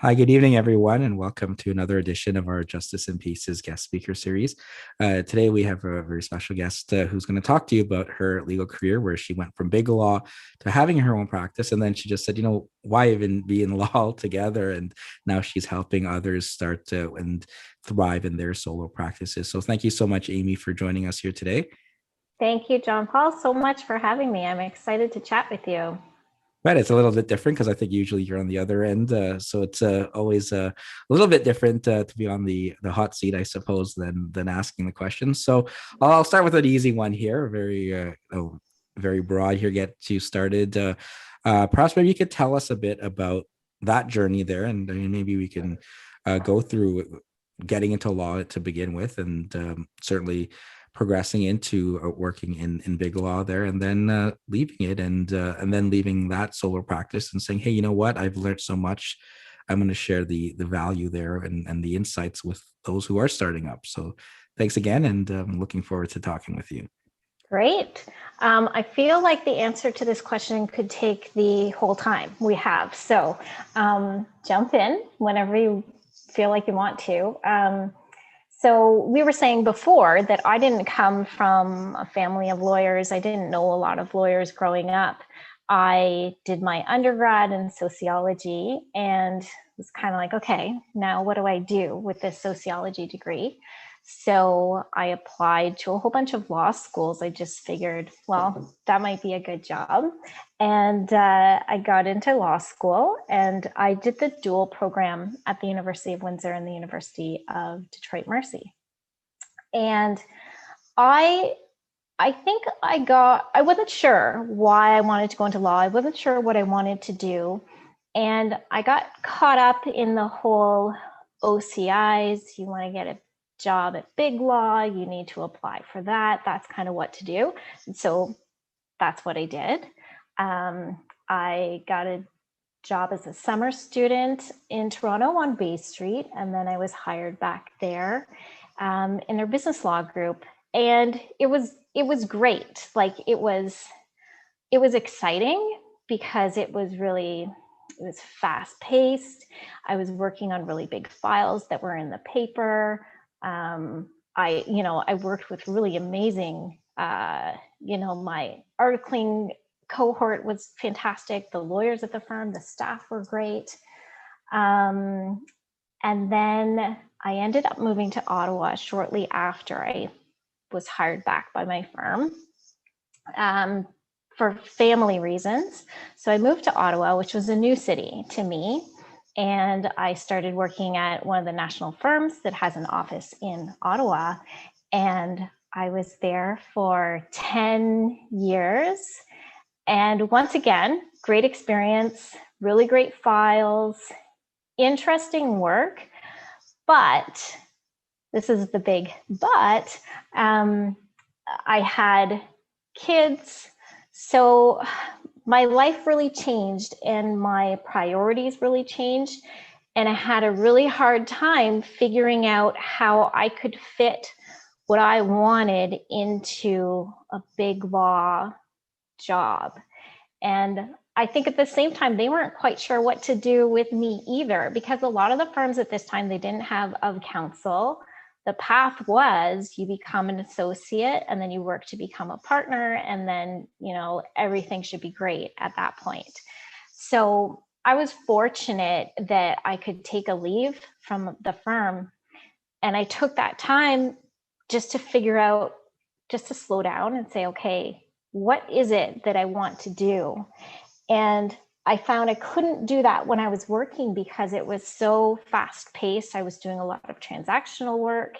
Hi, good evening, everyone, and welcome to another edition of our Justice and Peace's guest speaker series. Today, we have a very special guest who's going to talk to you about her legal career, where she went from big law to having her own practice. And then she just said, why even be in law altogether? And now she's helping others start to and thrive in their solo practices. So thank you so much, Amy, for joining us here today. Thank you, John Paul, so much for having me. I'm excited to chat with you. Right, it's a little bit different because I think usually you're on the other end, so it's always a little bit different to be on the hot seat, I suppose, than asking the questions. So I'll start with an easy one here, very broad here. Get you started. Perhaps maybe you could tell us a bit about that journey there, and maybe we can go through getting into law to begin with, and certainly progressing into working in big law there, and then leaving it, and then leaving that solo practice and saying, hey, you know what, I've learned so much, I'm going to share the value there and the insights with those who are starting up. So thanks again, and I'm looking forward to talking with you. Great. I feel like the answer to this question could take the whole time we have. So jump in whenever you feel like you want to. So we were saying before that I didn't come from a family of lawyers. I didn't know a lot of lawyers growing up. I did my undergrad in sociology and was kind of like, okay, now what do I do with this sociology degree? So I applied to a whole bunch of law schools. I just figured, well, that might be a good job. And I got into law school and I did the dual program at the University of Windsor and the University of Detroit Mercy. And I think I wasn't sure why I wanted to go into law. I wasn't sure what I wanted to do. And I got caught up in the whole OCIs. You want to get a job at big law, you need to apply for that. That's kind of what to do. And so that's what I did. I got a job as a summer student in Toronto on Bay Street, and then I was hired back there in their business law group. And it was great. Like it was exciting because it was fast paced. I was working on really big files that were in the paper. I worked with really amazing, my articling cohort was fantastic. The lawyers at the firm, the staff were great. And then I ended up moving to Ottawa shortly after I was hired back by my firm for family reasons. So I moved to Ottawa, which was a new city to me. And I started working at one of the national firms that has an office in Ottawa. And I was there for 10 years. And once again, great experience, really great files, interesting work. But this is the big but. I had kids. So my life really changed and my priorities really changed. And I had a really hard time figuring out how I could fit what I wanted into a big law job. And I think at the same time, they weren't quite sure what to do with me either, because a lot of the firms at this time, they didn't have of counsel. The path was you become an associate and then you work to become a partner, and then, everything should be great at that point. So I was fortunate that I could take a leave from the firm, and I took that time just to figure out, just to slow down and say, okay, what is it that I want to do? And I found I couldn't do that when I was working because it was so fast paced. I was doing a lot of transactional work,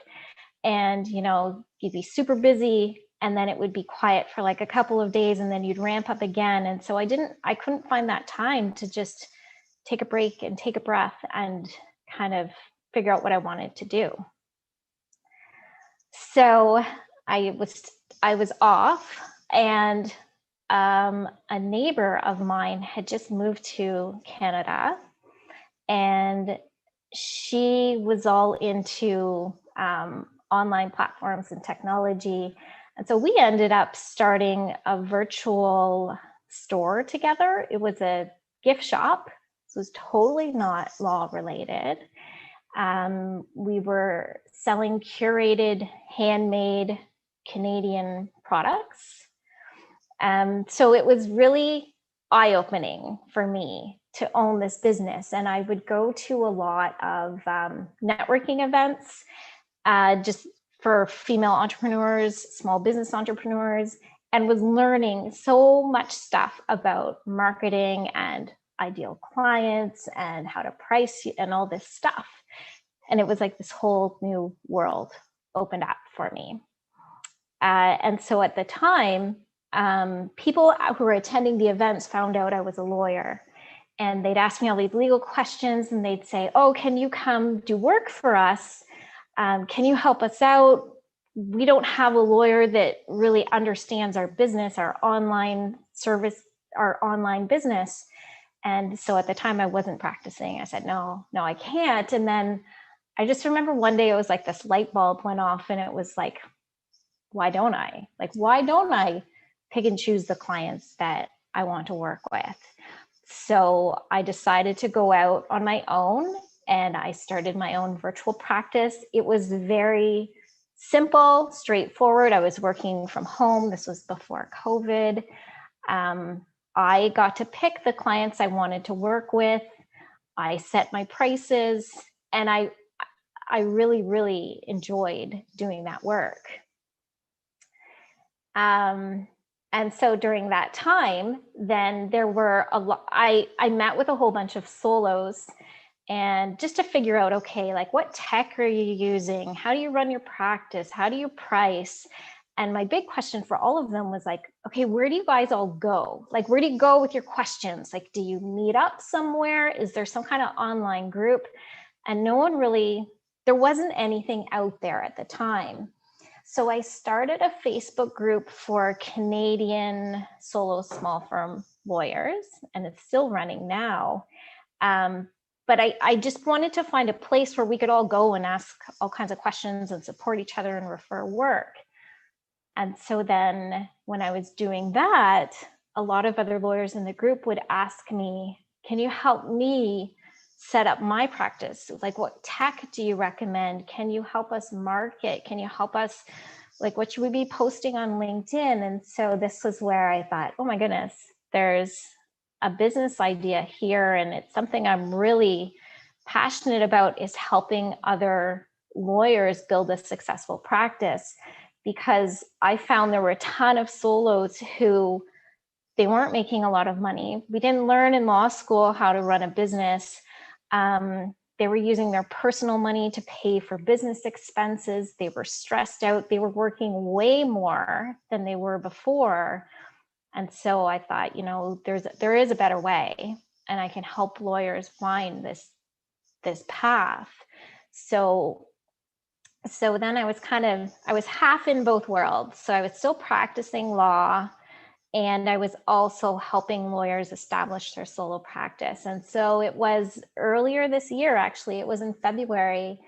and you'd be super busy and then it would be quiet for like a couple of days and then you'd ramp up again. And so I couldn't find that time to just take a break and take a breath and kind of figure out what I wanted to do. So I was off, and a neighbor of mine had just moved to Canada, and she was all into online platforms and technology. And so we ended up starting a virtual store together. It was a gift shop. So it was totally not law related. We were selling curated, handmade Canadian products. So it was really eye-opening for me to own this business. And I would go to a lot of networking events, just for female entrepreneurs, small business entrepreneurs, and was learning so much stuff about marketing and ideal clients and how to price and all this stuff. And it was like this whole new world opened up for me. And so at the time, people who were attending the events found out I was a lawyer. And they'd ask me all these legal questions, and they'd say, "Oh, can you come do work for us? Can you help us out? We don't have a lawyer that really understands our business, our online service, our online business." And so at the time I wasn't practicing. I said, no, I can't. And then I just remember one day it was like this light bulb went off, and it was like, why don't I? Like, why don't I pick and choose the clients that I want to work with? So I decided to go out on my own, and I started my own virtual practice. It was very simple, straightforward. I was working from home. This was before COVID. I got to pick the clients I wanted to work with. I set my prices, and I really, really enjoyed doing that work. And so during that time, then there were a lot, I met with a whole bunch of solos, and just to figure out, okay, like, what tech are you using? How do you run your practice? How do you price? And my big question for all of them was like, okay, where do you guys all go? Like, where do you go with your questions? Like, do you meet up somewhere? Is there some kind of online group? And no one really, there wasn't anything out there at the time. So I started a Facebook group for Canadian solo small firm lawyers, and it's still running now. But I just wanted to find a place where we could all go and ask all kinds of questions and support each other and refer work. And so then when I was doing that, a lot of other lawyers in the group would ask me, can you help me set up my practice? Like, what tech do you recommend? Can you help us market? Can you help us, like, what should we be posting on LinkedIn? And so this was where I thought, oh my goodness, there's a business idea here, and it's something I'm really passionate about, is helping other lawyers build a successful practice. Because I found there were a ton of solos who, they weren't making a lot of money. We didn't learn in law school how to run a business. They were using their personal money to pay for business expenses. They were stressed out. They were working way more than they were before. And so I thought, you know, there is a better way, and I can help lawyers find this path. So then I was half in both worlds. So I was still practicing law, and I was also helping lawyers establish their solo practice. And so it was earlier this year, actually, it was in February.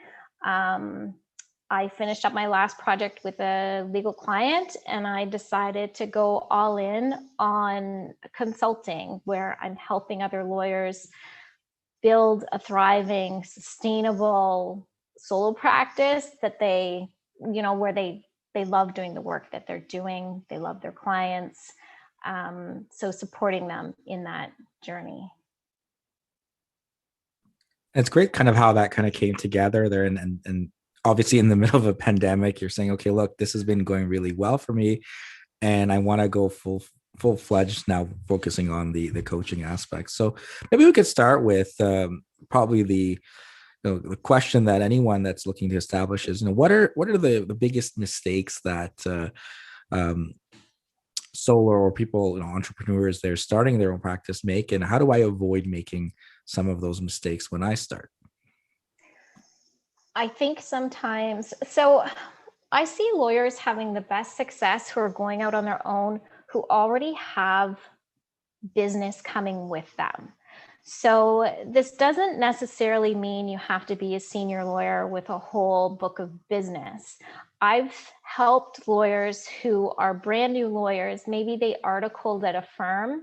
I finished up my last project with a legal client, and I decided to go all in on consulting, where I'm helping other lawyers build a thriving, sustainable solo practice that they, you know, where they love doing the work that they're doing. They love their clients. So supporting them in that journey. It's great kind of how that kind of came together there, and obviously in the middle of a pandemic, you're saying, okay, look, this has been going really well for me, and I want to go full fledged now, focusing on the coaching aspect. So maybe we could start with probably the question that anyone that's looking to establish is, you know, what are the biggest mistakes that solo or people, you know, entrepreneurs, they're starting their own practice make, and how do I avoid making some of those mistakes when I start? I think sometimes, so I see lawyers having the best success who are going out on their own, who already have business coming with them. So this doesn't necessarily mean you have to be a senior lawyer with a whole book of business. I've helped lawyers who are brand new lawyers. Maybe they articled at a firm,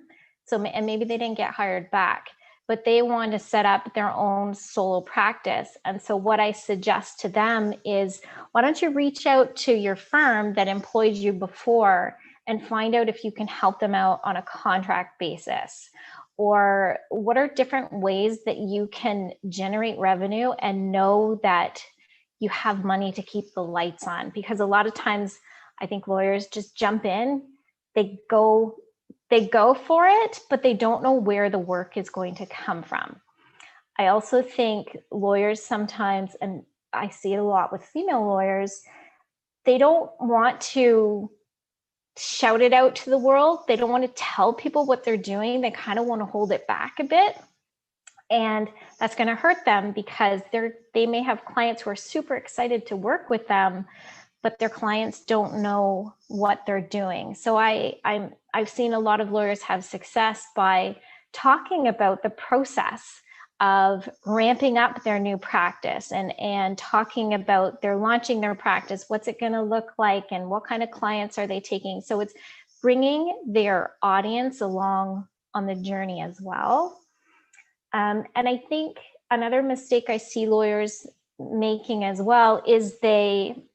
and maybe they didn't get hired back, but they want to set up their own solo practice. And so what I suggest to them is, why don't you reach out to your firm that employed you before and find out if you can help them out on a contract basis? Or what are different ways that you can generate revenue and know that you have money to keep the lights on? Because a lot of times I think lawyers just jump in, they go for it, but they don't know where the work is going to come from. I also think lawyers sometimes, and I see it a lot with female lawyers, they don't want to shout it out to the world. They don't want to tell people what they're doing. They kind of want to hold it back a bit. And that's going to hurt them, because they may have clients who are super excited to work with them, but their clients don't know what they're doing. So I've seen a lot of lawyers have success by talking about the process of ramping up their new practice, and talking about they're launching their practice, what's it going to look like, and what kind of clients are they taking. So it's bringing their audience along on the journey as well. And I think another mistake I see lawyers making as well is they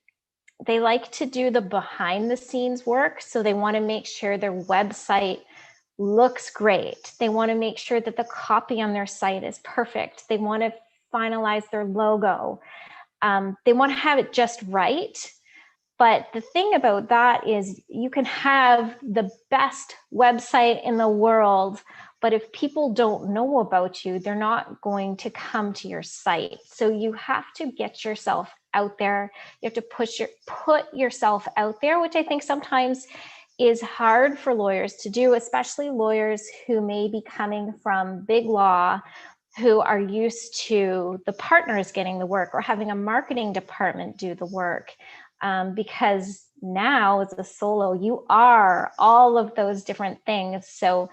like to do the behind the scenes work. So they want to make sure their website looks great. They want to make sure that the copy on their site is perfect. They want to finalize their logo. They want to have it just right. But the thing about that is, you can have the best website in the world, but if people don't know about you, they're not going to come to your site. So you have to get yourself out there. You have to put yourself out there, which I think sometimes is hard for lawyers to do, especially lawyers who may be coming from big law, who are used to the partners getting the work or having a marketing department do the work. Because now as a solo, you are all of those different things. So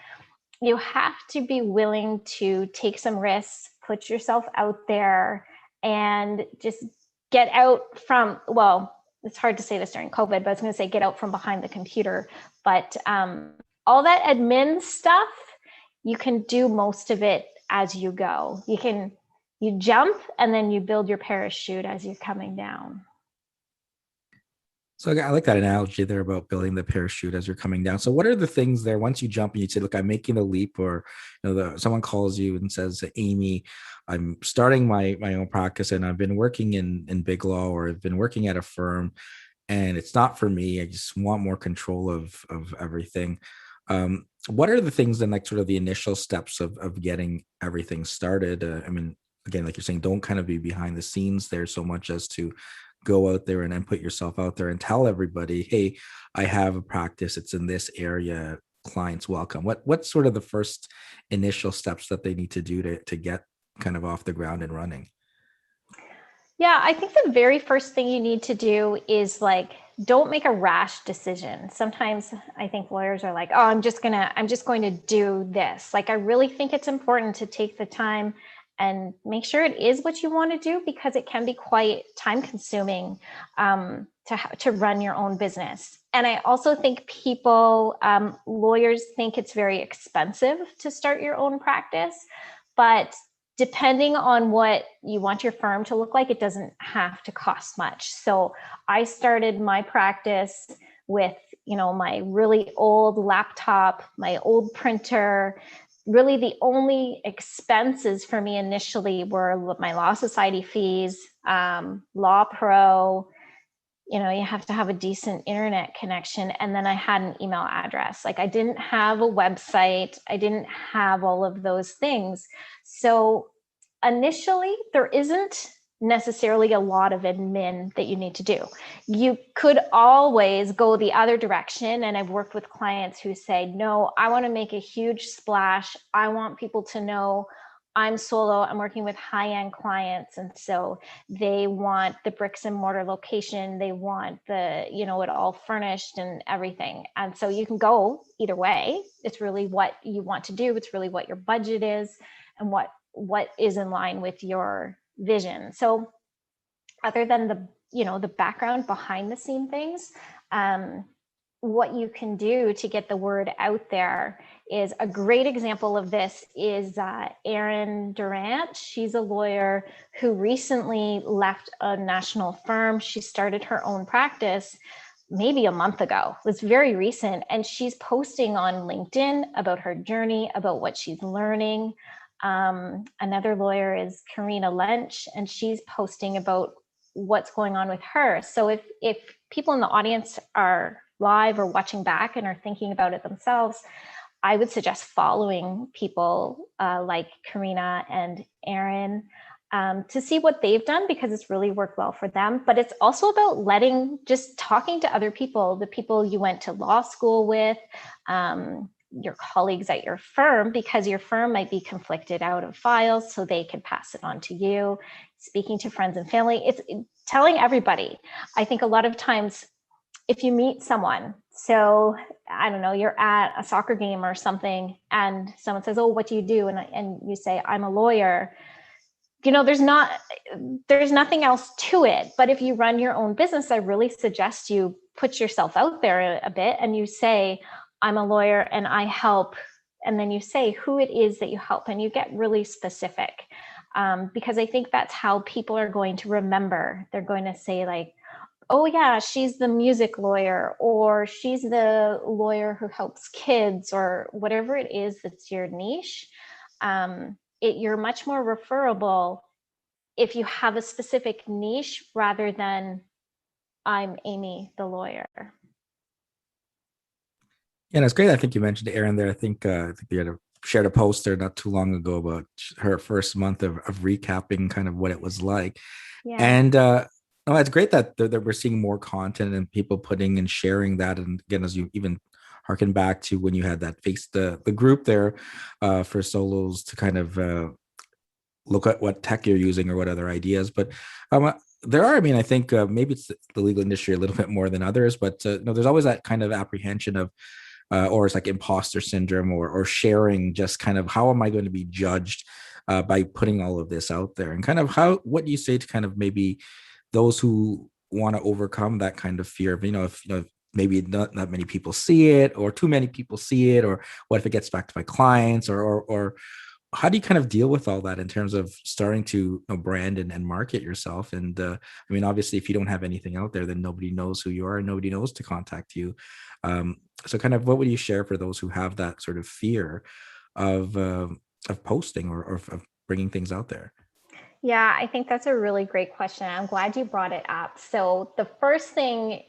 you have to be willing to take some risks, put yourself out there, and just get out from, well, it's hard to say this during COVID, but I was going to say get out from behind the computer. But all that admin stuff, you can do most of it as you go. You jump and then you build your parachute as you're coming down. So I like that analogy there about building the parachute as you're coming down. So what are the things there once you jump and you say, look, I'm making the leap, or someone calls you and says, Amy, I'm starting my own practice and I've been working in big law, or I've been working at a firm and it's not for me. I just want more control of everything. What are the things then, like sort of the initial steps of getting everything started? I mean, again, like you're saying, don't kind of be behind the scenes there so much as to go out there and then put yourself out there and tell everybody, hey, I have a practice, it's in this area, clients welcome. What's sort of the first initial steps that they need to do to get kind of off the ground and running? Yeah, I think the very first thing you need to do is, like, don't make a rash decision. Sometimes I think lawyers are like, oh, I'm just going to do this. Like, I really think it's important to take the time and make sure it is what you want to do, because it can be quite time consuming to run your own business. And I also think lawyers think it's very expensive to start your own practice, but depending on what you want your firm to look like, it doesn't have to cost much. So I started my practice with, my really old laptop, my old printer. Really, the only expenses for me initially were my law society fees, Law Pro. You have to have a decent internet connection. And then I had an email address. Like, I didn't have a website. I didn't have all of those things. So initially, there isn't necessarily a lot of admin that you need to do. You could always go the other direction. And I've worked with clients who say, no, I want to make a huge splash. I want people to know I'm solo. I'm working with high-end clients. And so they want the bricks and mortar location. They want it all furnished and everything. And so you can go either way. It's really what you want to do. It's really what your budget is and what is in line with your vision. So other than the background behind the scene things, what you can do to get the word out there is a great example of this is Erin Durant. She's a lawyer who recently left a national firm. She started her own practice maybe a month ago. It was very recent. And she's posting on LinkedIn about her journey, about what she's learning. Another lawyer is Karina Lench, and she's posting about what's going on with her. So if people in the audience are live or watching back and are thinking about it themselves, I would suggest following people like Karina and Erin to see what they've done, because it's really worked well for them. But it's also about just talking to other people, the people you went to law school with, your colleagues at your firm, because your firm might be conflicted out of files, so they can pass it on to you. Speaking to friends and family, it's telling everybody. I think a lot of times if you meet someone, so I don't know, you're at a soccer game or something, and someone says, "Oh, what do you do?" And you say, "I'm a lawyer." There's nothing else to it. But if you run your own business, I really suggest you put yourself out there a bit, and you say, "I'm a lawyer and I help." And then you say who it is that you help, and you get really specific. Because I think that's how people are going to remember. They're going to say like, "Oh yeah, she's the music lawyer," or "she's the lawyer who helps kids," or whatever it is that's your niche. You're much more referable if you have a specific niche rather than "I'm Amy the lawyer." Yeah, and it's great. I think you mentioned Erin there. I think you shared a post there not too long ago about her first month of recapping kind of what it was like. Yeah. And no, it's great that we're seeing more content and people putting and sharing that. And again, as you even harken back to when you had that the group there for solos to kind of look at what tech you're using or what other ideas. But there are, I mean, I think maybe it's the legal industry a little bit more than others, but no, there's always that kind of apprehension of or it's like imposter syndrome or sharing just kind of how am I going to be judged by putting all of this out there, and kind of what do you say to kind of maybe those who want to overcome that kind of fear of, if maybe not that many people see it or too many people see it, or what if it gets back to my clients, or how do you kind of deal with all that in terms of starting to brand and market yourself? And I mean, obviously, if you don't have anything out there, then nobody knows who you are and nobody knows to contact you. So kind of what would you share for those who have that sort of fear of posting or of bringing things out there? Yeah, I think that's a really great question. I'm glad you brought it up. So the first thing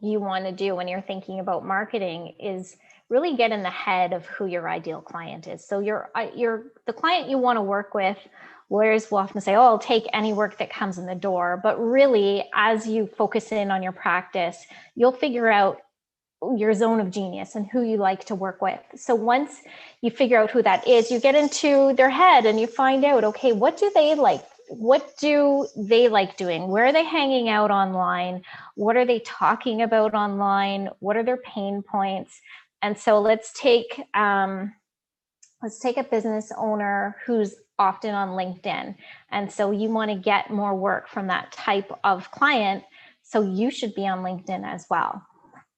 you want to do when you're thinking about marketing is really get in the head of who your ideal client is. So you're the client you want to work with. Lawyers will often say, "Oh, I'll take any work that comes in the door." But really, as you focus in on your practice, you'll figure out your zone of genius and who you like to work with. So once you figure out who that is, you get into their head and you find out, okay, what do they like? What do they like doing? Where are they hanging out online? What are they talking about online? What are their pain points? And so let's take a business owner who's often on LinkedIn. And so you want to get more work from that type of client. So you should be on LinkedIn as well.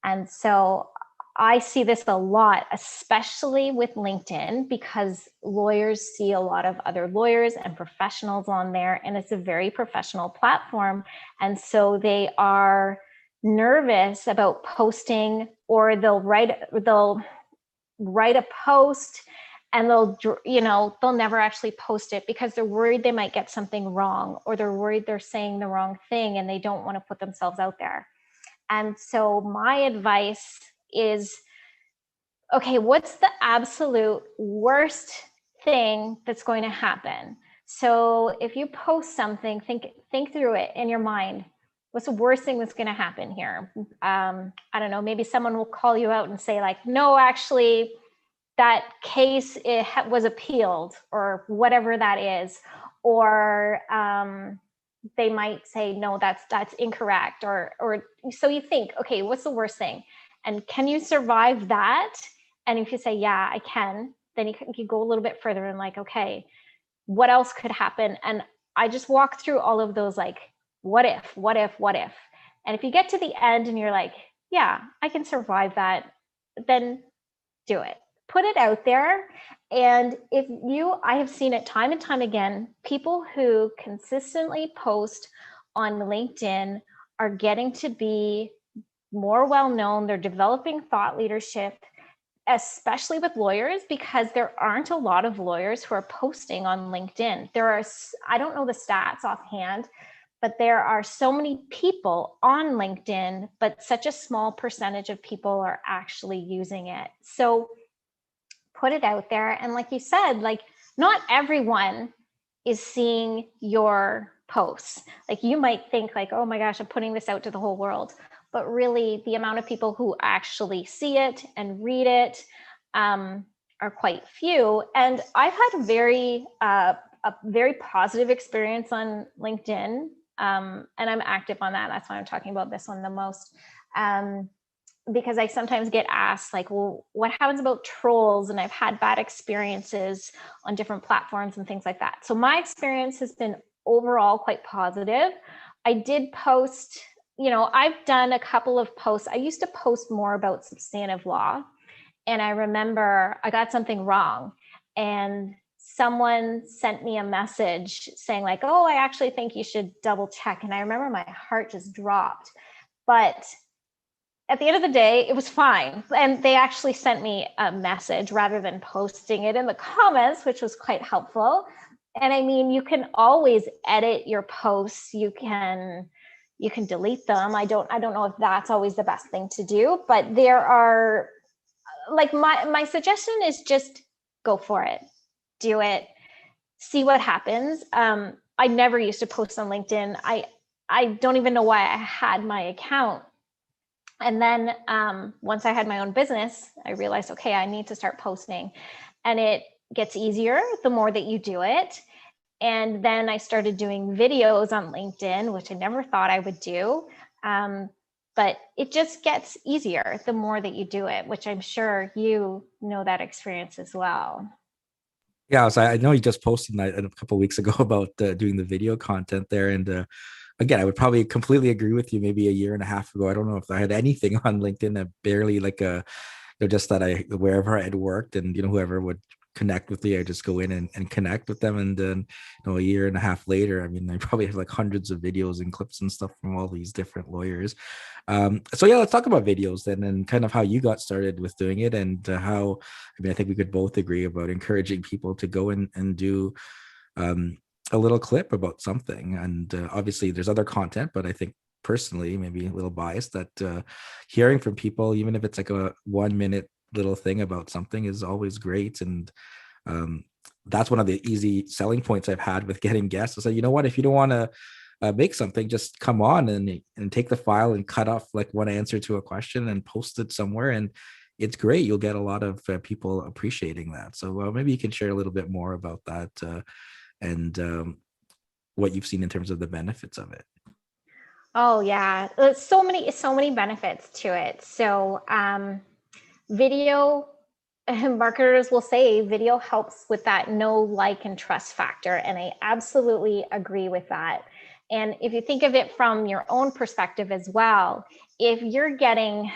And so I see this a lot, especially with LinkedIn, because lawyers see a lot of other lawyers and professionals on there, and it's a very professional platform. And so they are nervous about posting, or they'll write a post and they'll never actually post it because they're worried they might get something wrong, or they're worried they're saying the wrong thing and they don't want to put themselves out there. And so my advice is, okay, what's the absolute worst thing that's going to happen? So if you post something, think through it in your mind. What's the worst thing that's going to happen here? I don't know, maybe someone will call you out and say like, "No, actually, that case was appealed," or whatever that is. Or they might say, "No, that's incorrect," or so you think, okay, what's the worst thing, and can you survive that? And if you say, "Yeah, I can," then you go a little bit further and like, okay, what else could happen? And I just walk through all of those, like, what if. And if you get to the end and you're like, yeah, I can survive that, then do it. Put it out there. And I have seen it time and time again, people who consistently post on LinkedIn are getting to be more well known. They're developing thought leadership, especially with lawyers, because there aren't a lot of lawyers who are posting on LinkedIn. I don't know the stats offhand, but there are so many people on LinkedIn, but such a small percentage of people are actually using it. So put it out there. And like you said, like not everyone is seeing your posts. Like you might think like, oh my gosh, I'm putting this out to the whole world. But really the amount of people who actually see it and read it are quite few. And I've had a very positive experience on LinkedIn. And I'm active on that. That's why I'm talking about this one the most. Because I sometimes get asked like, well, what happens about trolls? And I've had bad experiences on different platforms and things like that. So my experience has been overall quite positive. I did post, I've done a couple of posts. I used to post more about substantive law. And I remember I got something wrong. And someone sent me a message saying like, oh, I actually think you should double check. And I remember my heart just dropped. But at the end of the day, it was fine. And they actually sent me a message rather than posting it in the comments, which was quite helpful. And I mean, you can always edit your posts. You can delete them. I don't know if that's always the best thing to do, but there are like my suggestion is just go for it. Do it. See what happens. I never used to post on LinkedIn. I don't even know why I had my account. And then once I had my own business, I realized, okay, I need to start posting. And it gets easier the more that you do it. And then I started doing videos on LinkedIn, which I never thought I would do. But it just gets easier the more that you do it, which I'm sure you know that experience as well. Yeah, so I know you just posted that a couple of weeks ago about doing the video content there, and again, I would probably completely agree with you. Maybe a year and a half ago, I don't know if I had anything on LinkedIn. I barely like just that I wherever I had worked, and whoever would connect with me, I just go in and connect with them. And then a year and a half later, I mean, I probably have like hundreds of videos and clips and stuff from all these different lawyers. So yeah, let's talk about videos then, and kind of how you got started with doing it, and how, I mean, I think we could both agree about encouraging people to go in and do a little clip about something. And obviously there's other content, but I think personally, maybe a little biased, that hearing from people, even if it's like a 1 minute little thing about something, is always great. And um, that's one of the easy selling points I've had with getting guests. I say, you know what, if you don't want to make something, just come on and take the file and cut off like one answer to a question and post it somewhere, and it's great. You'll get a lot of people appreciating that. So maybe you can share a little bit more about that, and what you've seen in terms of the benefits of it. Oh yeah, there's so many benefits to it. So video marketers will say video helps with that know, like, and trust factor. And I absolutely agree with that. And if you think of it from your own perspective as well, if you're getting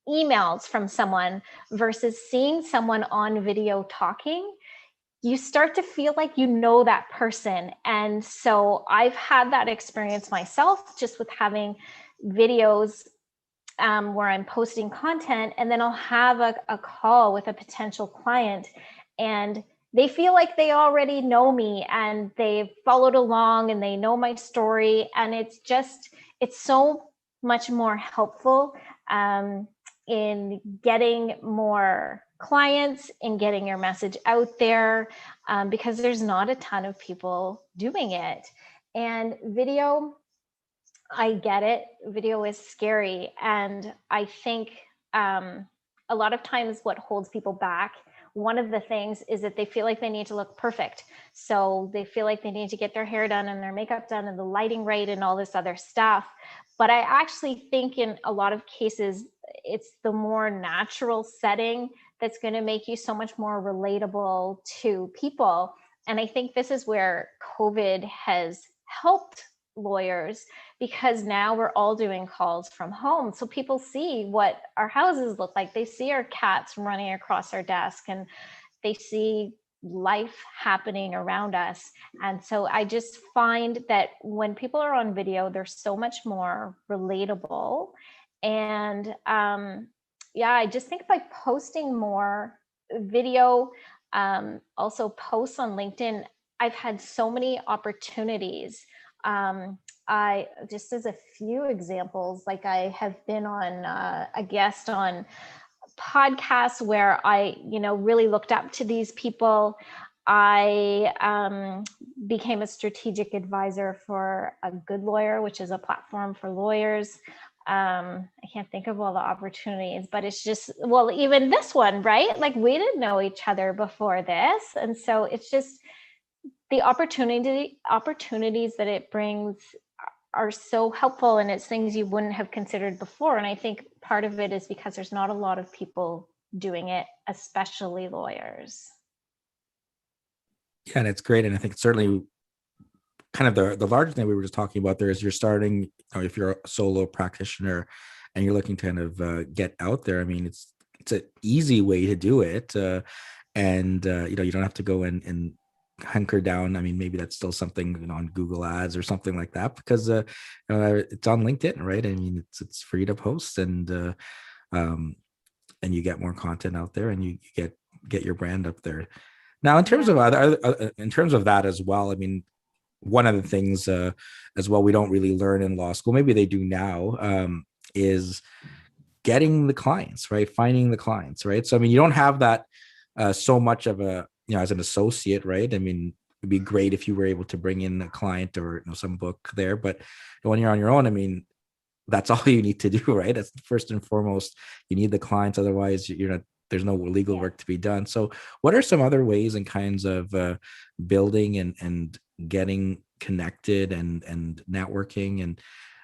emails from someone versus seeing someone on video talking, you start to feel like you know that person. And so I've had that experience myself just with having videos where I'm posting content, and then I'll have a call with a potential client, and they feel like they already know me and they've followed along and they know my story. And it's so much more helpful in getting more clients and getting your message out there, because there's not a ton of people doing it. And video, I get it. Video is scary. And I think a lot of times what holds people back, one of the things is that they feel like they need to look perfect. So they feel like they need to get their hair done and their makeup done and the lighting right and all this other stuff. But I actually think in a lot of cases, it's the more natural setting that's going to make you so much more relatable to people. And I think this is where COVID has helped lawyers, because now we're all doing calls from home. So people see what our houses look like. They see our cats running across our desk, and they see life happening around us. And so I just find that when people are on video, they're so much more relatable. And yeah, I just think by posting more video, also posts on LinkedIn, I've had so many opportunities. I just, as a few examples, like I have been on a guest on podcasts where I, really looked up to these people. I became a strategic advisor for a Good Lawyer, which is a platform for lawyers. I can't think of all the opportunities, but it's just, well, even this one, right? Like we didn't know each other before this. And so it's just the opportunities that it brings are so helpful, and it's things you wouldn't have considered before. And I think part of it is because there's not a lot of people doing it, especially lawyers. Yeah, and it's great. And I think certainly kind of the larger thing we were just talking about there is you're starting, if you're a solo practitioner and you're looking to kind of get out there. I mean, it's an easy way to do it. And you don't have to go and hunker down. I mean, maybe that's still something on Google Ads or something like that, because it's on LinkedIn, right? I mean, it's free to post, um, and you get more content out there, and you get your brand up there. Now, in terms of in terms of that as well, I mean, one of the things as well we don't really learn in law school, maybe they do now, is getting the clients, right? Finding the clients, right? So I mean, you don't have that so much of a, as an associate, right? I mean, it'd be great if you were able to bring in a client or some book there, but when you're on your own, I mean, that's all you need to do, right? That's first and foremost. You need the clients, otherwise you're not. There's no legal work to be done. So, what are some other ways and kinds of building and getting connected and networking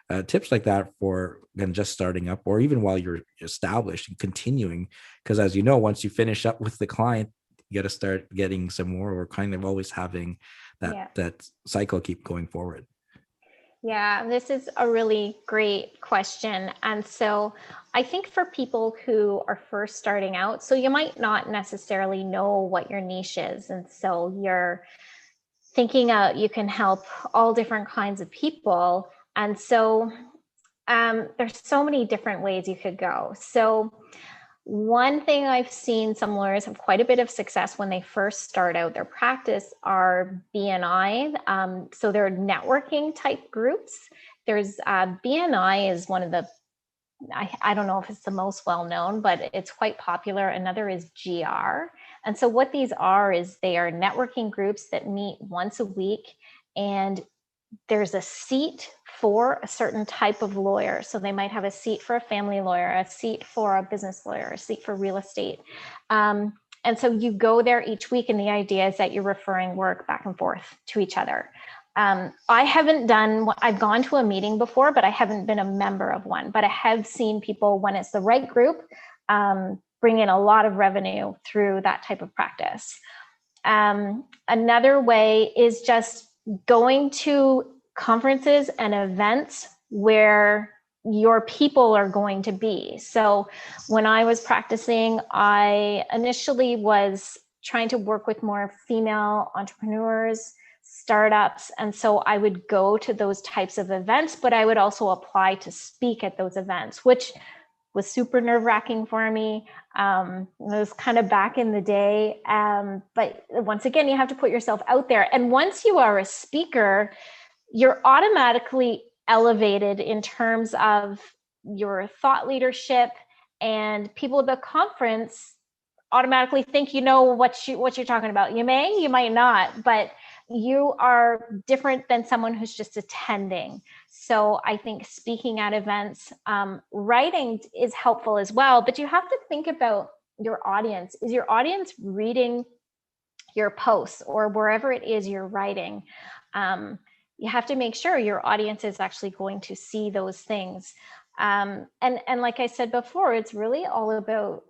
and tips like that for then just starting up, or even while you're established and continuing? Because as you know, once you finish up with the client, you got to start getting some more, or kind of always having that cycle keep going forward. Yeah, this is a really great question. And so I think for people who are first starting out, so you might not necessarily know what your niche is. And so you're thinking you can help all different kinds of people. And so there's so many different ways you could go. So one thing I've seen some lawyers have quite a bit of success when they first start out their practice are BNI. So they're networking type groups. There's BNI is one of the, I don't know if it's the most well known, but it's quite popular. Another is GR. And so what these are is they are networking groups that meet once a week, and there's a seat for a certain type of lawyer. So they might have a seat for a family lawyer, a seat for a business lawyer, a seat for real estate. And so you go there each week, and the idea is that you're referring work back and forth to each other. I haven't I've gone to a meeting before, but I haven't been a member of one. But I have seen people, when it's the right group, bring in a lot of revenue through that type of practice. Another way is just going to conferences and events where your people are going to be. So when I was practicing, I initially was trying to work with more female entrepreneurs, startups. And so I would go to those types of events, but I would also apply to speak at those events, which was super nerve-wracking for me. It was kind of back in the day. But once again, you have to put yourself out there. And once you are a speaker, you're automatically elevated in terms of your thought leadership, and people at the conference automatically think you know what you're talking about. You might not, but you are different than someone who's just attending. So I think speaking at events, writing is helpful as well, but you have to think about your audience. Is your audience reading your posts or wherever it is you're writing? You have to make sure your audience is actually going to see those things. And like I said before, it's really all about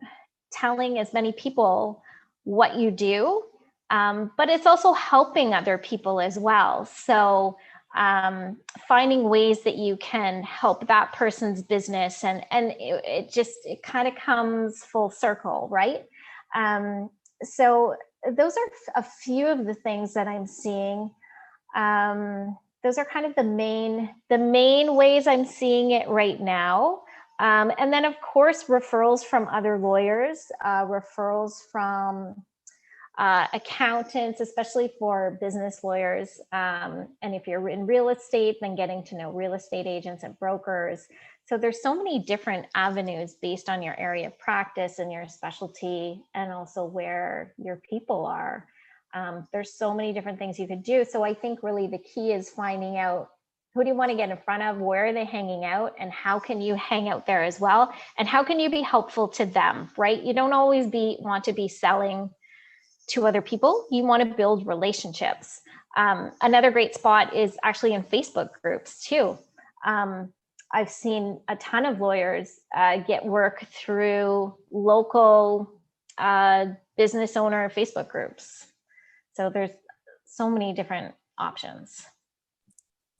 telling as many people what you do, but it's also helping other people as well. So finding ways that you can help that person's business, and it kind of comes full circle, right? So those are a few of the things that I'm seeing. Those are kind of the main ways I'm seeing it right now. And then, of course, referrals from other lawyers, referrals from accountants, especially for business lawyers. And if you're in real estate, then getting to know real estate agents and brokers. So there's so many different avenues based on your area of practice and your specialty, and also where your people are. There's so many different things you could do. So I think really the key is finding out who do you want to get in front of, where are they hanging out, and how can you hang out there as well, and how can you be helpful to them, right? You don't always want to be selling to other people. You want to build relationships. Another great spot is actually in Facebook groups too. I've seen a ton of lawyers get work through local business owner Facebook groups. So there's so many different options.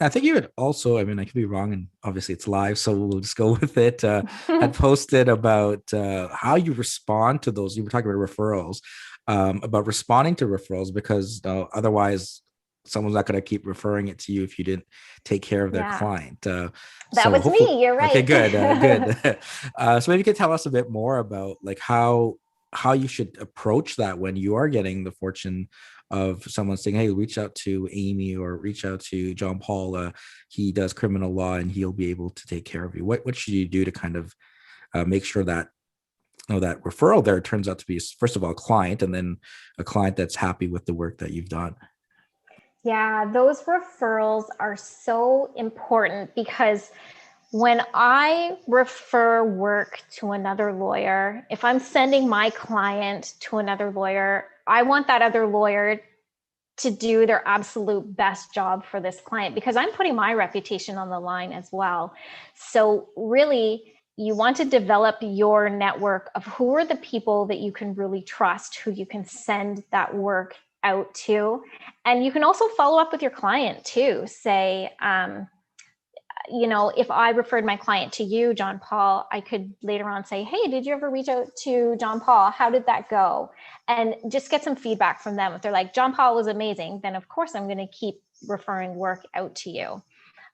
I think you had also, I mean, I could be wrong, and obviously it's live, so we'll just go with it. Had posted about how you respond to those. You were talking about referrals, about responding to referrals, because otherwise someone's not going to keep referring it to you if you didn't take care of their client. That so was hopefully, me. You're right. Okay, good, good. So maybe you could tell us a bit more about like how you should approach that when you are getting the fortune of someone saying, hey, reach out to Amy or reach out to John Paul. He does criminal law and he'll be able to take care of you. What should you do to kind of make sure that that referral there turns out to be, first of all, a client, and then a client that's happy with the work that you've done? Yeah, those referrals are so important, because when I refer work to another lawyer, if I'm sending my client to another lawyer, I want that other lawyer to do their absolute best job for this client, because I'm putting my reputation on the line as well. So really, you want to develop your network of who are the people that you can really trust, who you can send that work out to. And you can also follow up with your client too. Say, if I referred my client to you, John Paul, I could later on say, hey, did you ever reach out to John Paul? How did that go? And just get some feedback from them. If they're like, John Paul was amazing, then of course I'm going to keep referring work out to you.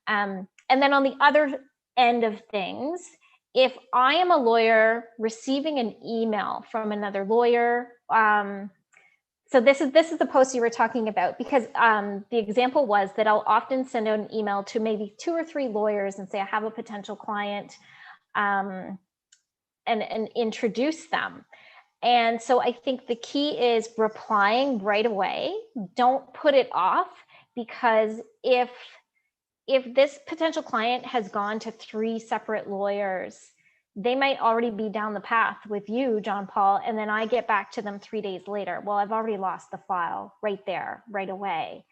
And then on the other end of things, if I am a lawyer receiving an email from another lawyer, so this is the post you were talking about, because the example was that I'll often send out an email to maybe 2 or 3 lawyers and say I have a potential client, and introduce them. And so I think the key is replying right away. Don't put it off, because if this potential client has gone to 3 separate lawyers, they might already be down the path with you, John Paul, and then I get back to them 3 days later. Well, I've already lost the file right there, right away.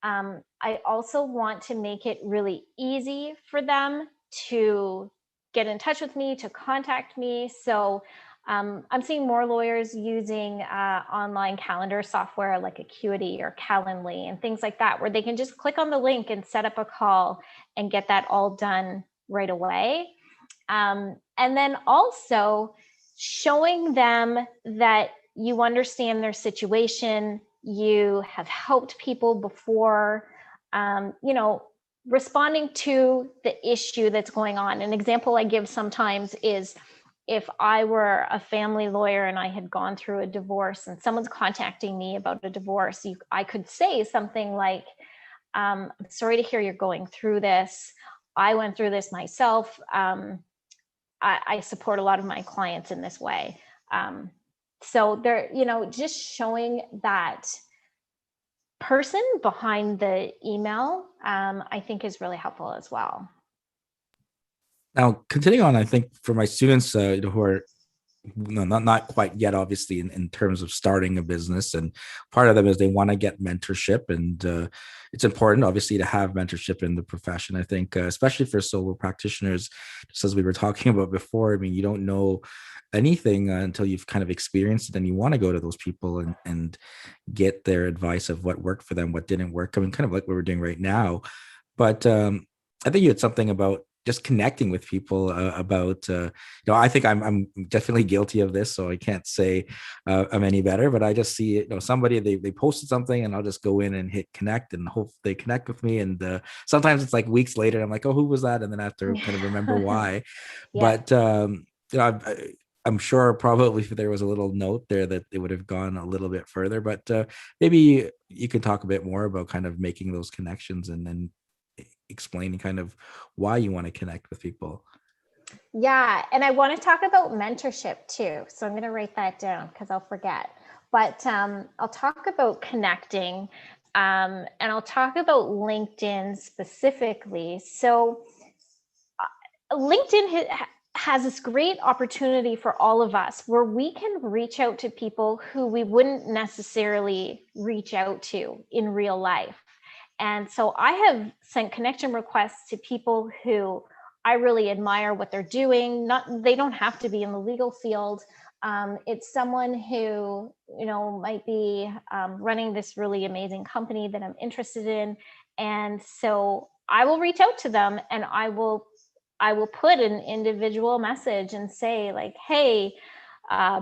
I also want to make it really easy for them to get in touch with me, to contact me. So I'm seeing more lawyers using online calendar software like Acuity or Calendly and things like that, where they can just click on the link and set up a call and get that all done right away. And then also showing them that you understand their situation, you have helped people before, responding to the issue that's going on. An example I give sometimes is, if I were a family lawyer and I had gone through a divorce and someone's contacting me about a divorce, I could say something like, I'm sorry to hear you're going through this. I went through this myself. I support a lot of my clients in this way. So they're, just showing that person behind the email, I think is really helpful as well. Now, continuing on, I think for my students who are not quite yet, obviously, in terms of starting a business, and part of them is they want to get mentorship, and it's important, obviously, to have mentorship in the profession. I think, especially for solo practitioners, just as we were talking about before, I mean, you don't know anything until you've kind of experienced it, and you want to go to those people and get their advice of what worked for them, what didn't work. I mean, kind of like what we're doing right now. But I think you had something about just connecting with people about I think I'm definitely guilty of this, so I can't say I'm any better, but I just see somebody, they posted something and I'll just go in and hit connect and hope they connect with me, and sometimes it's like weeks later I'm like, oh, who was that, and then I have to kind of remember why. Yeah. But I'm sure probably if there was a little note there that it would have gone a little bit further, but maybe you could talk a bit more about kind of making those connections and then explaining kind of why you want to connect with people. Yeah, and I want to talk about mentorship too. So I'm going to write that down because I'll forget. But I'll talk about connecting, and I'll talk about LinkedIn specifically. So LinkedIn has this great opportunity for all of us where we can reach out to people who we wouldn't necessarily reach out to in real life. And so I have sent connection requests to people who I really admire what they're doing. They don't have to be in the legal field. It's someone who, might be running this really amazing company that I'm interested in. And so I will reach out to them and I will put an individual message and say like, hey,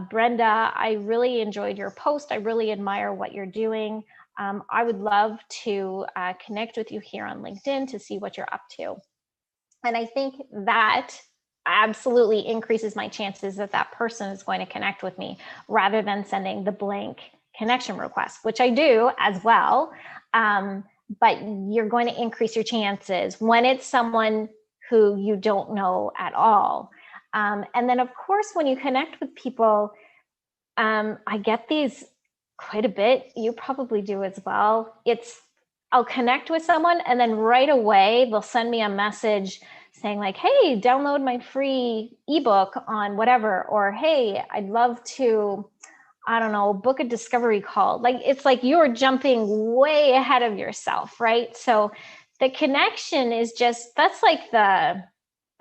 Brenda, I really enjoyed your post. I really admire what you're doing. I would love to connect with you here on LinkedIn to see what you're up to. And I think that absolutely increases my chances that that person is going to connect with me rather than sending the blank connection request, which I do as well. But you're going to increase your chances when it's someone who you don't know at all. And then, of course, when you connect with people, I get these quite a bit. You probably do as well. I'll connect with someone and then right away they'll send me a message saying like, hey, download my free ebook on whatever, or hey, I'd love to, I don't know, book a discovery call. Like, it's like you're jumping way ahead of yourself, right? So the connection is just, that's like the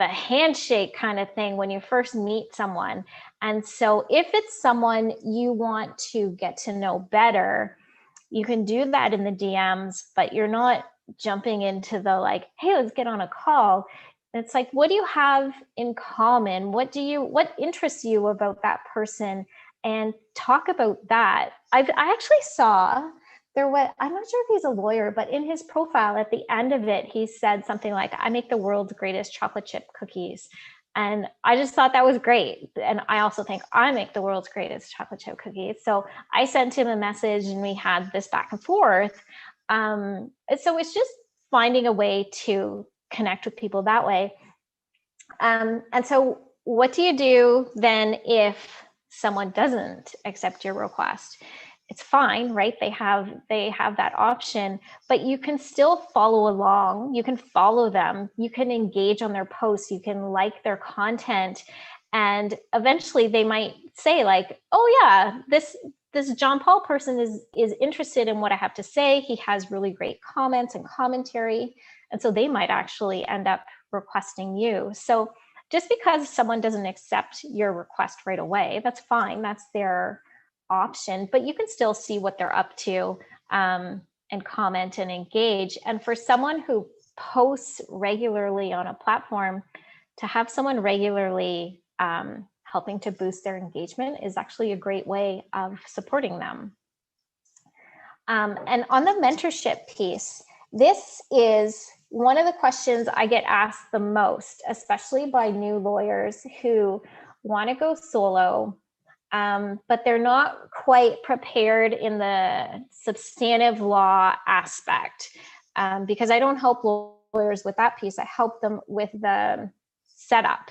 handshake kind of thing when you first meet someone. And so if it's someone you want to get to know better, you can do that in the DMs, but you're not jumping into the like, hey, let's get on a call. It's like, what do you have in common? What interests you about that person? And talk about that. I actually saw I'm not sure if he's a lawyer, but in his profile at the end of it, he said something like, I make the world's greatest chocolate chip cookies. And I just thought that was great. And I also think I make the world's greatest chocolate chip cookies. So I sent him a message and we had this back and forth. So it's just finding a way to connect with people that way. And so what do you do then if someone doesn't accept your request? It's fine, right? They have that option, but you can still follow along. You can follow them. You can engage on their posts. You can like their content. And eventually they might say like, oh yeah, this John Paul person is interested in what I have to say. He has really great comments and commentary. And so they might actually end up requesting you. So just because someone doesn't accept your request right away, that's fine. That's their option, but you can still see what they're up to, and comment and engage. And for someone who posts regularly on a platform, to have someone regularly helping to boost their engagement is actually a great way of supporting them. And on the mentorship piece, this is one of the questions I get asked the most, especially by new lawyers who want to go solo, but they're not quite prepared in the substantive law aspect, because I don't help lawyers with that piece. I help them with the setup.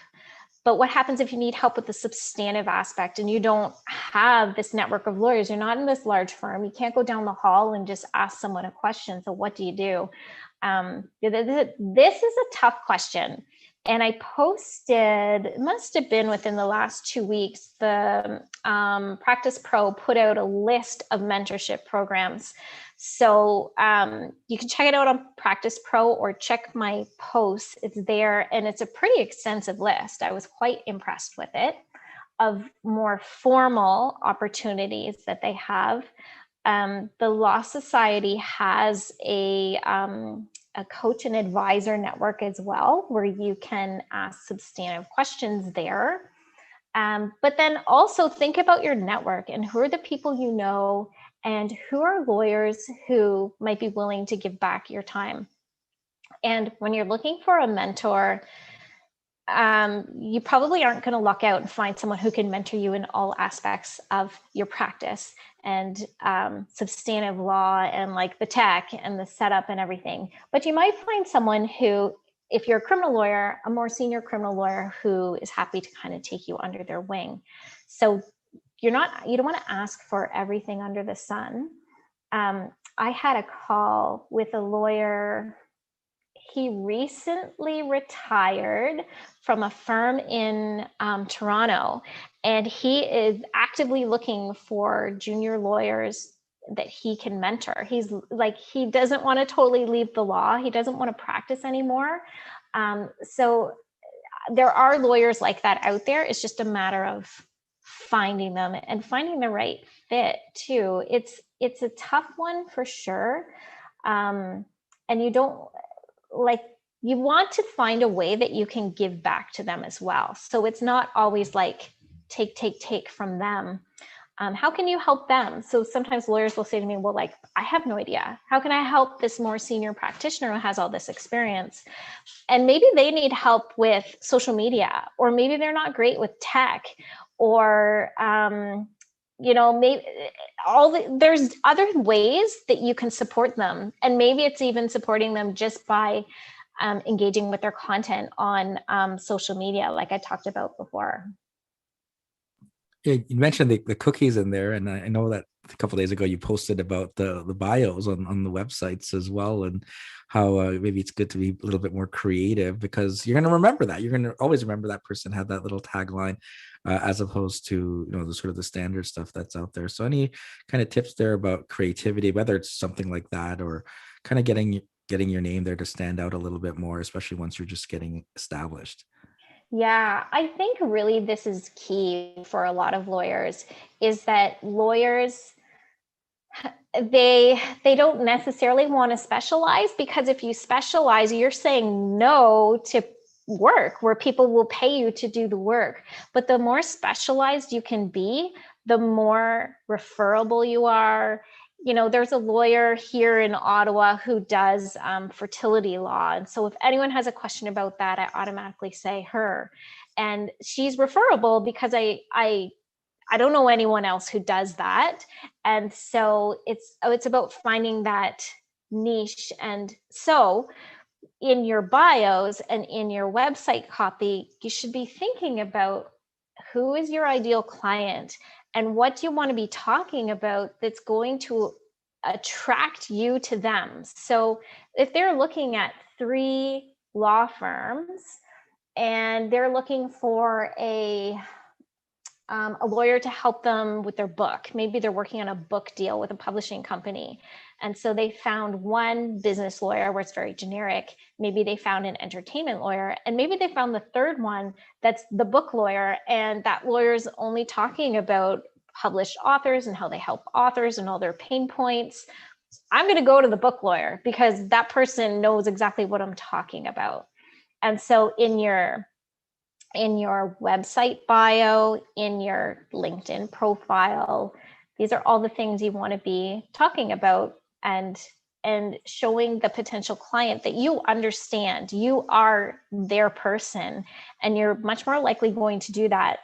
But what happens if you need help with the substantive aspect and you don't have this network of lawyers? You're not in this large firm. You can't go down the hall and just ask someone a question. So what do you do? This is a tough question. And I posted, it must have been within the last 2 weeks, the Practice Pro put out a list of mentorship programs. So you can check it out on Practice Pro or check my posts. It's there and it's a pretty extensive list. I was quite impressed with it, of more formal opportunities that they have. The Law Society has a a coach and advisor network as well, where you can ask substantive questions there. But then also think about your network and who are the people you know and who are lawyers who might be willing to give back your time. And when you're looking for a mentor, you probably aren't going to luck out and find someone who can mentor you in all aspects of your practice and substantive law and like the tech and the setup and everything. But you might find someone who, if you're a criminal lawyer, a more senior criminal lawyer who is happy to kind of take you under their wing. So you don't want to ask for everything under the sun. I had a call with a lawyer. He recently retired from a firm in Toronto, and he is actively looking for junior lawyers that he can mentor. He's like, he doesn't want to totally leave the law. He doesn't want to practice anymore. So there are lawyers like that out there. It's just a matter of finding them and finding the right fit too. It's a tough one for sure. And you don't, like, you want to find a way that you can give back to them as well. So it's not always like take from them. How can you help them? So sometimes lawyers will say to me, well, like, I have no idea. How can I help this more senior practititioner who has all this experience? And maybe they need help with social media, or maybe they're not great with tech, or maybe there's other ways that you can support them. And maybe it's even supporting them just by engaging with their content on social media, like I talked about before. Yeah, you mentioned the cookies in there, and I know that a couple of days ago you posted about the bios on the websites as well, and how maybe it's good to be a little bit more creative, because you're going to remember that. You're going to always remember that person had that little tagline, as opposed to the sort of the standard stuff that's out there. So any kind of tips there about creativity, whether it's something like that or kind of getting your name there to stand out a little bit more, especially once you're just getting established. Yeah, I think really this is key for a lot of lawyers, is that lawyers, they don't necessarily want to specialize, because if you specialize, you're saying no to work where people will pay you to do the work. But the more specialized you can be, the more referable you are. There's a lawyer here in Ottawa who does fertility law. And so if anyone has a question about that, I automatically say her. And she's referable because I don't know anyone else who does that. And so it's about finding that niche. And so in your bios and in your website copy, you should be thinking about who is your ideal client and what do you want to be talking about that's going to attract you to them. So if they're looking at 3 law firms and they're looking for a lawyer to help them with their book. Maybe they're working on a book deal with a publishing company. And so they found one business lawyer where it's very generic. Maybe they found an entertainment lawyer, and maybe they found the third one that's the book lawyer. And that lawyer is only talking about published authors and how they help authors and all their pain points. I'm going to go to the book lawyer because that person knows exactly what I'm talking about. And so in your website bio, in your LinkedIn profile, these are all the things you want to be talking about, and showing the potential client that you understand you are their person. And you're much more likely going to do that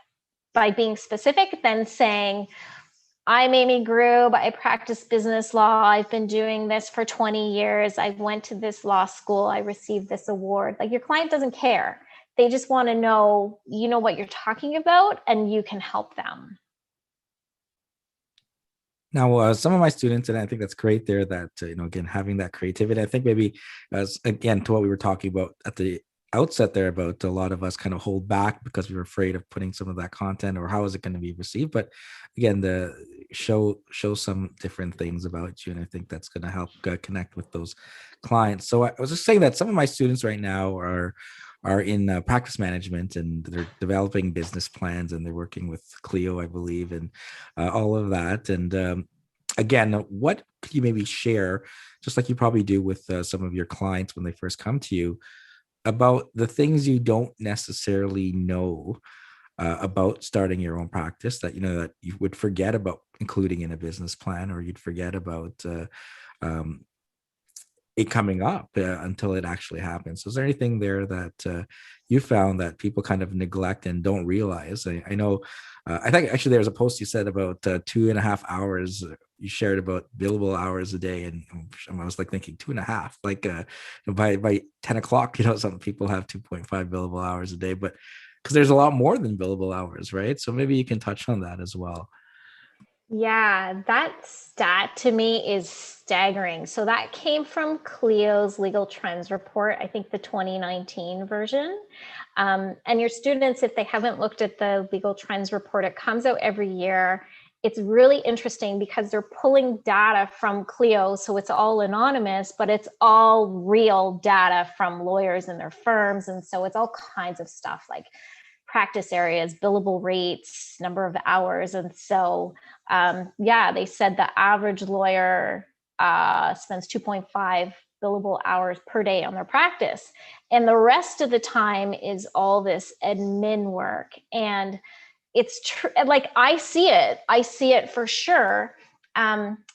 by being specific than saying, I'm Amy Grubb, I practice business law, I've been doing this for 20 years, I went to this law school, I received this award. Like, your client doesn't care. They just want to know, what you're talking about, and you can help them. Now, some of my students, and I think that's great there, that, again, having that creativity, I think maybe, as again, to what we were talking about at the outset there, about a lot of us kind of hold back because we were afraid of putting some of that content, or how is it going to be received. But again, the show some different things about you. And I think that's going to help connect with those clients. So I was just saying that some of my students right now are in practice management, and they're developing business plans, and they're working with Clio, I believe, and all of that. And again, what could you maybe share, just like you probably do with some of your clients when they first come to you, about the things you don't necessarily know about starting your own practice that that you would forget about including in a business plan, or you'd forget about um, it coming up until it actually happens. So is there anything there that you found that people kind of neglect and don't realize? I know, I think actually there was a post you said about 2.5 hours. You shared about billable hours a day, and I was like thinking 2.5. Like by 10 o'clock, some people have 2.5 billable hours a day, but because there's a lot more than billable hours, right? So maybe you can touch on that as well. Yeah, that stat to me is staggering. So that came from Clio's Legal Trends Report, I think the 2019 version. And your students, if they haven't looked at the Legal Trends Report, it comes out every year. It's really interesting because they're pulling data from Clio. So it's all anonymous, but it's all real data from lawyers and their firms. And so it's all kinds of stuff like practice areas, billable rates, number of hours. And so, yeah, they said the average lawyer spends 2.5 billable hours per day on their practice. And the rest of the time is all this admin work. And it's true. Like I see it for sure.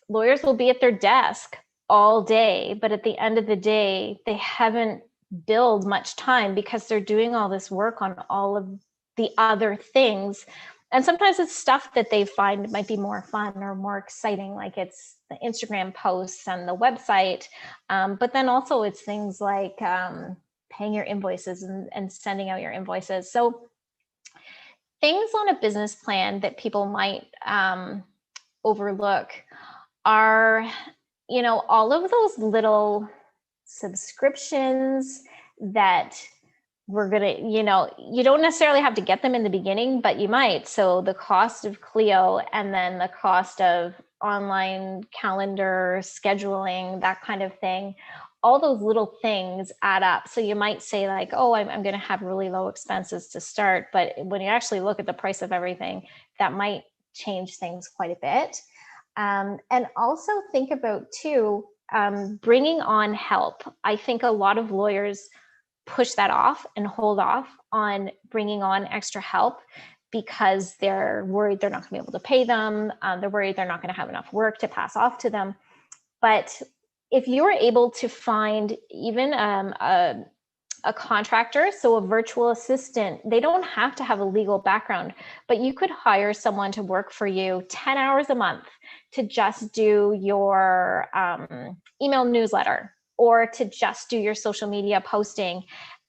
Lawyers will be at their desk all day, but at the end of the day, they haven't build much time because they're doing all this work on all of the other things. And sometimes it's stuff that they find might be more fun or more exciting, like it's the Instagram posts and the website. But then also it's things like paying your invoices and sending out your invoices. So things on a business plan that people might overlook are, all of those little subscriptions that we're going to, you don't necessarily have to get them in the beginning, but you might. So the cost of Clio and then the cost of online calendar scheduling, that kind of thing, all those little things add up. So you might say like, oh, I'm going to have really low expenses to start. But when you actually look at the price of everything, that might change things quite a bit. And also think about too, bringing on help. I think a lot of lawyers push that off and hold off on bringing on extra help because they're worried they're not going to be able to pay them. They're worried they're not going to have enough work to pass off to them. But if you're able to find even a contractor, so a virtual assistant, they don't have to have a legal background, but you could hire someone to work for you 10 hours a month to just do your email newsletter or to just do your social media posting.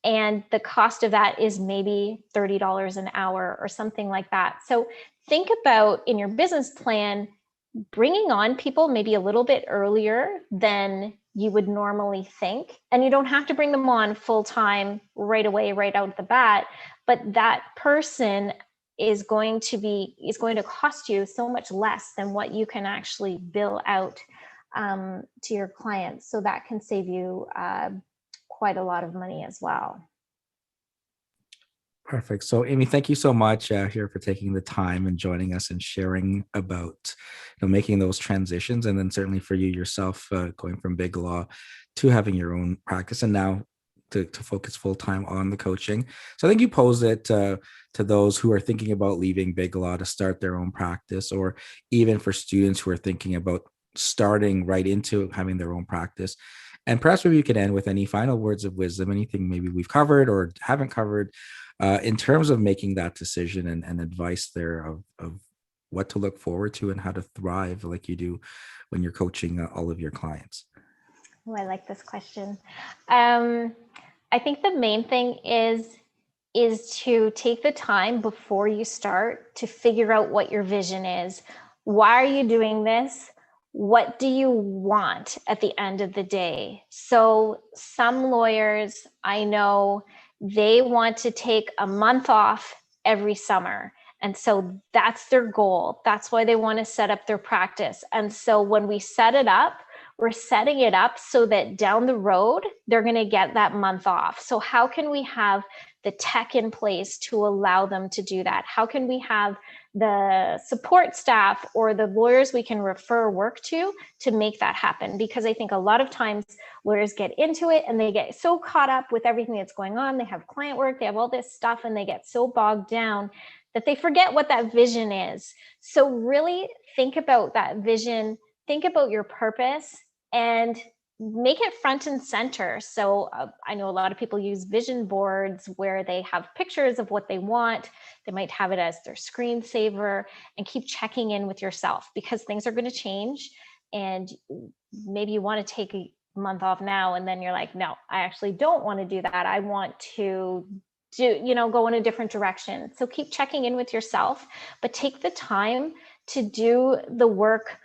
And the cost of that is maybe $30 an hour or something like that. So think about in your business plan, bringing on people maybe a little bit earlier than you would normally think. And you don't have to bring them on full time right away, right out the bat, but that person is going to cost you so much less than what you can actually bill out to your clients. So that can save you quite a lot of money as well. Perfect. So, Amy, thank you so much here for taking the time and joining us and sharing about making those transitions, and then certainly for you yourself going from big law to having your own practice, and now to focus full time on the coaching. So, I think you pose it to those who are thinking about leaving big law to start their own practice, or even for students who are thinking about starting right into having their own practice. And perhaps maybe you could end with any final words of wisdom, anything maybe we've covered or haven't covered in terms of making that decision, and advice there of what to look forward to and how to thrive like you do when you're coaching all of your clients. Oh, I like this question. I think the main thing is to take the time before you start to figure out what your vision is. Why are you doing this? What do you want at the end of the day? So some lawyers I know, they want to take a month off every summer. And so that's their goal. That's why they want to set up their practice. And so when we set it up, we're setting it up so that down the road, they're going to get that month off. So how can we have the tech in place to allow them to do that? How can we have the support staff or the lawyers we can refer work to make that happen? Because I think a lot of times lawyers get into it and they get so caught up with everything that's going on. They have client work, they have all this stuff, and they get so bogged down that they forget what that vision is. So really think about that vision, think about your purpose, and make it front and center. So I know a lot of people use vision boards where they have pictures of what they want. They might have it as their screensaver, and keep checking in with yourself, because things are going to change. And maybe you want to take a month off now, and then you're like, no, I actually don't want to do that. I want to go in a different direction. So keep checking in with yourself, but take the time to do the work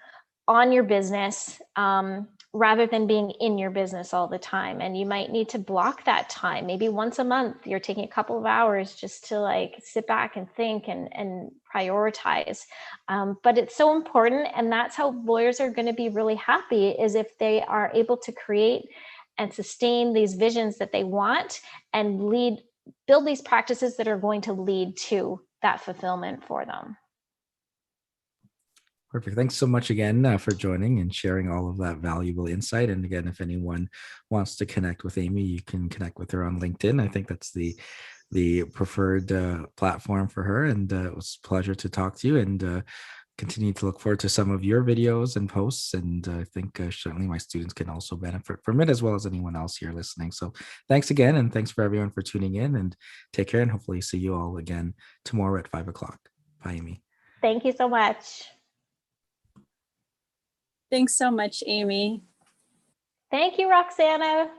on your business, rather than being in your business all the time. And you might need to block that time. Maybe once a month, you're taking a couple of hours just to like sit back and think and prioritize. But it's so important. And that's how lawyers are going to be really happy, is if they are able to create and sustain these visions that they want, and build these practices that are going to lead to that fulfillment for them. Perfect. Thanks so much again for joining and sharing all of that valuable insight. And again, if anyone wants to connect with Amy, you can connect with her on LinkedIn. I think that's the preferred platform for her. And it was a pleasure to talk to you, and continue to look forward to some of your videos and posts. And I think certainly my students can also benefit from it, as well as anyone else here listening. So thanks again. And thanks for everyone for tuning in, and take care, and hopefully see you all again tomorrow at 5 o'clock. Bye, Amy. Thank you so much. Thanks so much, Amy. Thank you, Roxana.